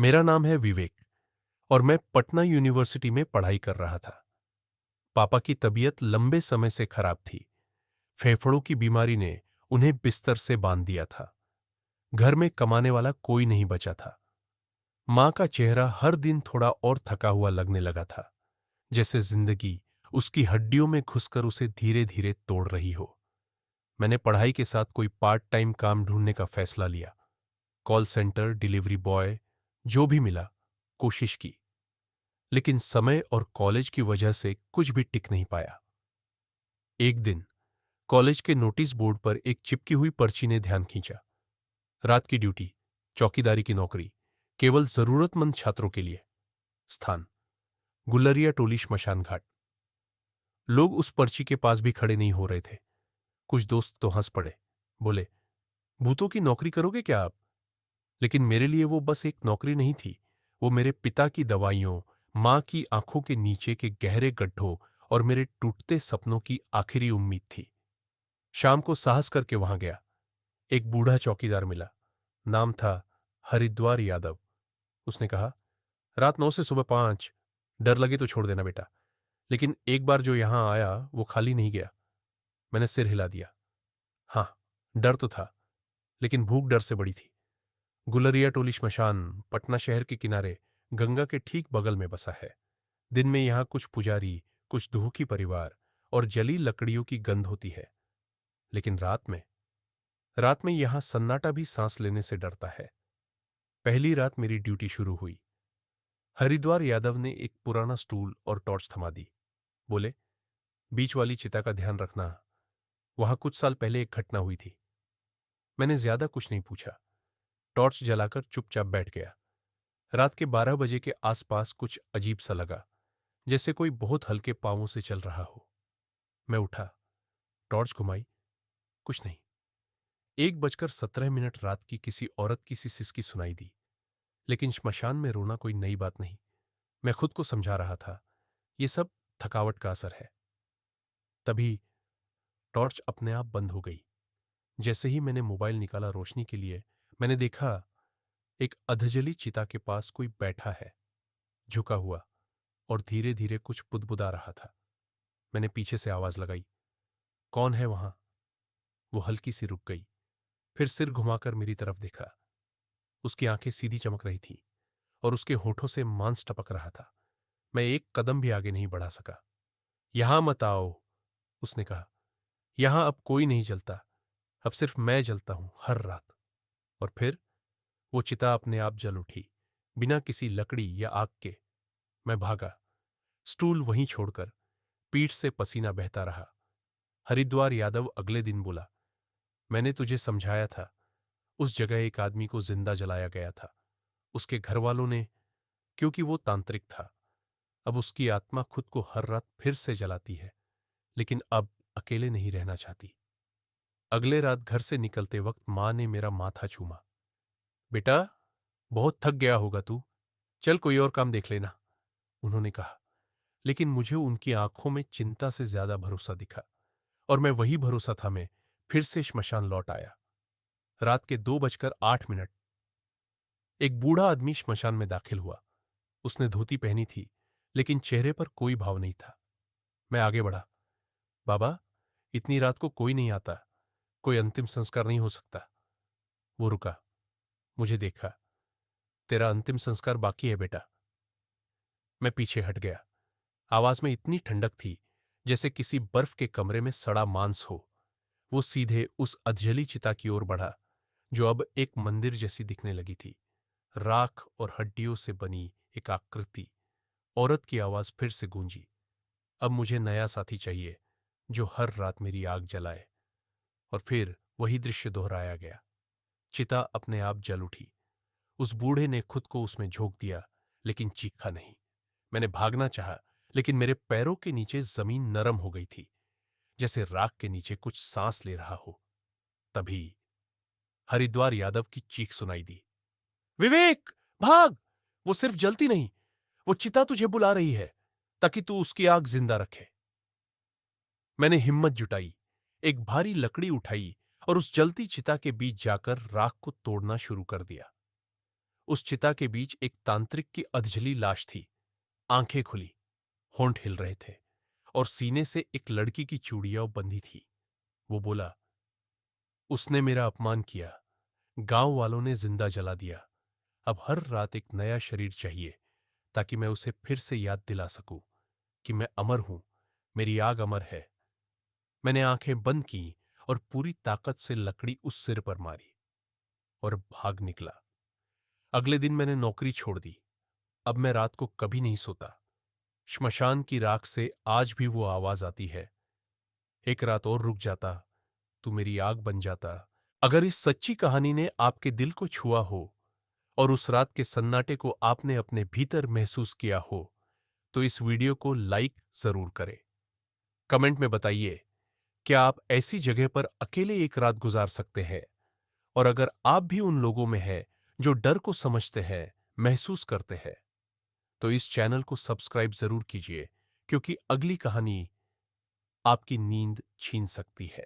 मेरा नाम है विवेक और मैं पटना यूनिवर्सिटी में पढ़ाई कर रहा था। पापा की तबीयत लंबे समय से खराब थी। फेफड़ों की बीमारी ने उन्हें बिस्तर से बांध दिया था। घर में कमाने वाला कोई नहीं बचा था। मां का चेहरा हर दिन थोड़ा और थका हुआ लगने लगा था, जैसे जिंदगी उसकी हड्डियों में घुसकर उसे धीरे धीरे तोड़ रही हो। मैंने पढ़ाई के साथ कोई पार्ट टाइम काम ढूंढने का फैसला लिया। कॉल सेंटर, डिलीवरी बॉय, जो भी मिला, कोशिश की, लेकिन समय और कॉलेज की वजह से कुछ भी टिक नहीं पाया। एक दिन कॉलेज के नोटिस बोर्ड पर एक चिपकी हुई पर्ची ने ध्यान खींचा। रात की ड्यूटी, चौकीदारी की नौकरी, केवल जरूरतमंद छात्रों के लिए। स्थान गुल्लरिया टोली श्मशान घाट। लोग उस पर्ची के पास भी खड़े नहीं हो रहे थे। कुछ दोस्त तो हंस पड़े, बोले, भूतों की नौकरी करोगे क्या आप? लेकिन मेरे लिए वो बस एक नौकरी नहीं थी। वो मेरे पिता की दवाइयों, मां की आंखों के नीचे के गहरे गड्ढों और मेरे टूटते सपनों की आखिरी उम्मीद थी। शाम को साहस करके वहां गया। एक बूढ़ा चौकीदार मिला। नाम था हरिद्वार यादव। उसने कहा, रात 9 से सुबह 5, डर लगे तो छोड़ देना बेटा। लेकिन एक बार जो यहां आया वो खाली नहीं गया। मैंने सिर हिला दिया। हाँ, डर तो था, लेकिन भूख डर से बड़ी थी। गुलरिया टोली श्मशान पटना शहर के किनारे गंगा के ठीक बगल में बसा है। दिन में यहां कुछ पुजारी, कुछ दुखी परिवार और जली लकड़ियों की गंध होती है। लेकिन रात में यहां सन्नाटा भी सांस लेने से डरता है। पहली रात मेरी ड्यूटी शुरू हुई। हरिद्वार यादव ने एक पुराना स्टूल और टॉर्च थमा दी। बोले, बीच वाली चिता का ध्यान रखना, वहां कुछ साल पहले एक घटना हुई थी। मैंने ज्यादा कुछ नहीं पूछा। टॉर्च जलाकर चुपचाप बैठ गया। रात के 12 बजे के आसपास कुछ अजीब सा लगा, जैसे कोई बहुत हल्के पांवों से चल रहा हो। मैं उठा, टॉर्च घुमाई, कुछ नहीं। 1:17 रात की किसी औरत की सी सिसकी सुनाई दी। लेकिन श्मशान में रोना कोई नई बात नहीं। मैं खुद को समझा रहा था, ये सब थकावट का असर है। तभी टॉर्च अपने आप बंद हो गई। जैसे ही मैंने मोबाइल निकाला रोशनी के लिए, मैंने देखा एक अधजली चिता के पास कोई बैठा है, झुका हुआ, और धीरे धीरे कुछ बुदबुदा रहा था। मैंने पीछे से आवाज लगाई, कौन है वहां? वो हल्की सी रुक गई, फिर सिर घुमाकर मेरी तरफ देखा। उसकी आंखें सीधी चमक रही थीं और उसके होठों से मांस टपक रहा था। मैं एक कदम भी आगे नहीं बढ़ा सका। यहां मत आओ, उसने कहा। यहां अब कोई नहीं जलता, अब सिर्फ मैं जलता हूं हर रात। और फिर वो चिता अपने आप जल उठी, बिना किसी लकड़ी या आग के। मैं भागा, स्टूल वहीं छोड़कर। पीठ से पसीना बहता रहा। हरिद्वार यादव अगले दिन बोला, मैंने तुझे समझाया था, उस जगह एक आदमी को जिंदा जलाया गया था। उसके घर वालों ने, क्योंकि वो तांत्रिक था। अब उसकी आत्मा खुद को हर रात फिर से जलाती है, लेकिन अब अकेले नहीं रहना चाहती। अगले रात घर से निकलते वक्त मां ने मेरा माथा चूमा। बेटा, बहुत थक गया होगा तू, चल कोई और काम देख लेना, उन्होंने कहा। लेकिन मुझे उनकी आंखों में चिंता से ज्यादा भरोसा दिखा, और मैं वही भरोसा था में फिर से श्मशान लौट आया। रात के 2:08। एक बूढ़ा आदमी श्मशान में दाखिल हुआ। उसने धोती पहनी थी, लेकिन चेहरे पर कोई भाव नहीं था। मैं आगे बढ़ा, बाबा, इतनी रात को कोई नहीं आता, कोई अंतिम संस्कार नहीं हो सकता। वो रुका, मुझे देखा। तेरा अंतिम संस्कार बाकी है बेटा। मैं पीछे हट गया। आवाज में इतनी ठंडक थी, जैसे किसी बर्फ के कमरे में सड़ा मांस हो। वो सीधे उस अधजली चिता की ओर बढ़ा, जो अब एक मंदिर जैसी दिखने लगी थी। राख और हड्डियों से बनी एक आकृति। औरत की आवाज फिर से गूंजी, अब मुझे नया साथी चाहिए, जो हर रात मेरी आग जलाए। और फिर वही दृश्य दोहराया गया। चिता अपने आप जल उठी। उस बूढ़े ने खुद को उसमें झोंक दिया, लेकिन चीखा नहीं। मैंने भागना चाहा, लेकिन मेरे पैरों के नीचे जमीन नरम हो गई थी, जैसे राख के नीचे कुछ सांस ले रहा हो। तभी हरिद्वार यादव की चीख सुनाई दी, विवेक, भाग! वो सिर्फ जलती नहीं, वो चिता तुझे बुला रही है, ताकि तू उसकी आग जिंदा रखे। मैंने हिम्मत जुटाई, एक भारी लकड़ी उठाई और उस जलती चिता के बीच जाकर राख को तोड़ना शुरू कर दिया। उस चिता के बीच एक तांत्रिक की अधजली लाश थी। आंखें खुली, होंठ हिल रहे थे और सीने से एक लड़की की चूड़ियां बंधी थी। वो बोला, उसने मेरा अपमान किया, गांव वालों ने जिंदा जला दिया। अब हर रात एक नया शरीर चाहिए ताकि मैं उसे फिर से याद दिला सकूं कि मैं अमर हूं, मेरी आग अमर है। मैंने आंखें बंद की और पूरी ताकत से लकड़ी उस सिर पर मारी और भाग निकला। अगले दिन मैंने नौकरी छोड़ दी। अब मैं रात को कभी नहीं सोता। श्मशान की राख से आज भी वो आवाज आती है, एक रात और रुक जाता, तू मेरी आग बन जाता। अगर इस सच्ची कहानी ने आपके दिल को छुआ हो और उस रात के सन्नाटे को आपने अपने भीतर महसूस किया हो, तो इस वीडियो को लाइक जरूर करें। कमेंट में बताइए, क्या आप ऐसी जगह पर अकेले एक रात गुजार सकते हैं? और अगर आप भी उन लोगों में हैं जो डर को समझते हैं, महसूस करते हैं, तो इस चैनल को सब्सक्राइब जरूर कीजिए, क्योंकि अगली कहानी आपकी नींद छीन सकती है।